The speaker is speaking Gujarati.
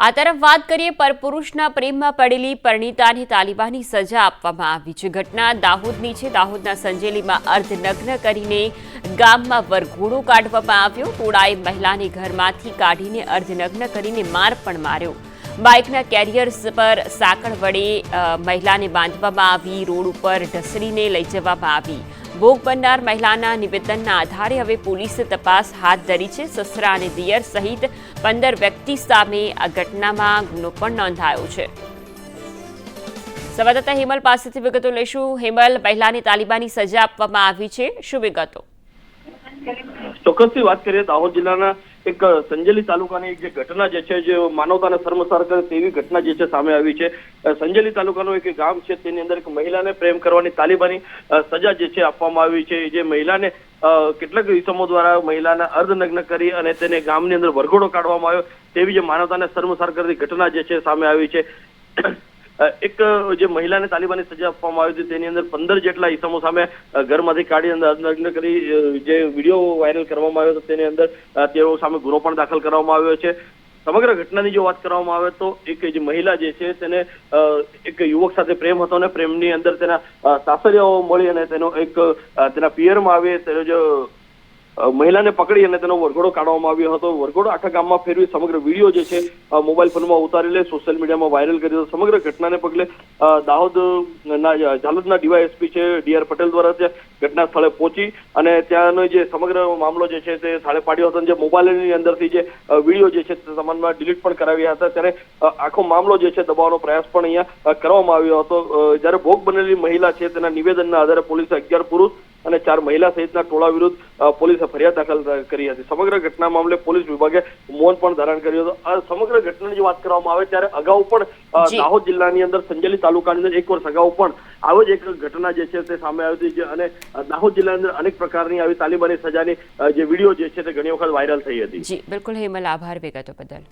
આ તરફ વાત કરીએ પરપુરુષના પ્રેમમાં પડેલી પરિણીતાને તાલિબાની સજા આપવામાં આવી છે। ઘટના દાહોદની છે। દાહોદના સંજેલીમાં અર્ધનગ્ન કરીને ગામમાં વરઘોડો કાઢવામાં આવ્યો। ટોળાએ મહિલાને ઘરમાંથી કાઢીને અર્ધનગ્ન કરીને માર પણ માર્યો। બાઇકના કેરિયર્સ પર સાંકળ વડે મહિલાને બાંધવામાં આવી। રોડ ઉપર ઢસડીને લઈ જવામાં આવી। ભોગ બનનાર મહિલાના નિવેદનના આધારે હવે પોલીસે તપાસ હાથ ધરી છે। સસરા અને દિયર સહિત 15 વ્યક્તિ સામે આ ઘટનામાં ગુનો પણ નોંધાયો છે। સંવાદદાતા હેમલ પાસેથી વિગતો લઈશું। હેમલ, મહિલાને તાલિબાની સજા આપવામાં આવી છે, શું વિગતો? ચોક્કસથી વાત કરીએ દાહોદ જિલ્લાના એક સંજેલી તાલુકાની એક જે ઘટના જે છે જે માનવતાને શર્મસાર કરે તેવી ઘટના જે છે સામે આવી છે। સંજેલી તાલુકાનું એક ગામ છે તેની અંદર એક મહિલાને પ્રેમ કરવાની તાલિબાની સજા જે છે આપવામાં આવી છે। જે મહિલાને કેટલાક ઇસમો દ્વારા મહિલાને અર્ધનગ્ન કરી અને તેને ગામની અંદર વરઘોડો કાઢવામાં આવ્યો તેવી જે માનવતાને શર્મસાર કરતી ઘટના જે છે સામે આવી છે। એક જે મહિલાને તાલિબાની સજા આપવામાં આવી હતી તેની અંદર 15 જેટલા ઇસમો સામે ઘરમાંથી કાઢી અંદર અર્ધનગ્ન કરી જે વિડીયો વાયરલ કરવામાં આવ્યો હતો તેની અંદર તેઓ સામે ગુનો પણ દાખલ કરવામાં આવ્યો છે। સમગ્ર ઘટનાની જો વાત કરવામાં આવે તો એક જે મહિલા જે છે તેને એક યુવક સાથે પ્રેમ હતો અને પ્રેમની અંદર તેના સાસરિયાઓ મળી અને તેનો એક તેના પિયરમાં આવે તેનો જો મહિલાને પકડી અને તેનો વરઘોડો કાઢવામાં આવ્યો હતો। વરઘોડો આખા ગામમાં ફેરવી સમગ્ર વિડીયો જે છે મોબાઈલ ફોનમાં ઉતારી લે સોશિયલ મીડિયામાં વાયરલ કર્યો। સમગ્ર ઘટનાને પગલે દાહોદના ઝાલોદના ડીવાયએસપી છે ડીઆર પટેલ દ્વારા ત્યાં ઘટના સ્થળે પહોંચી અને ત્યાંનો જે સમગ્ર મામલો જે છે તે થાળે પાડ્યો હતો। જે મોબાઈલની અંદરથી જે વિડીયો જે છે તે તમામમાં ડિલીટ પણ કરાવ્યા હતા ત્યારે આખો મામલો જે છે દબાવવાનો પ્રયાસ પણ અહીંયા કરવામાં આવ્યો હતો। જ્યારે ભોગ બનેલી મહિલા છે તેના નિવેદનના આધારે પોલીસે 11 પુરુષ અને 4 મહિલા સહિતના ટોળા વિરુદ્ધ પોલીસે ફરિયાદ દાખલ કરી હતી। સમગ્ર ઘટના મામલે પોલીસ વિભાગે મૌન પણ ધારણ કર્યું હતું। આ સમગ્ર ઘટનાની જો વાત કરવામાં આવે ત્યારે અગાઉ પણ દાહોદ જિલ્લાની અંદર સંજેલી તાલુકાની અંદર 1 વર્ષ અગાઉ પણ આવી જ એક ઘટના જે છે તે સામે આવી હતી અને દાહોદ જિલ્લાની અંદર અનેક પ્રકારની આવી તાલિબાની સજાની જે વિડીયો જે છે તે ઘણી વખત વાયરલ થઈ હતી। જી બિલકુલ હેમલ, આભાર વિગતો બદલ।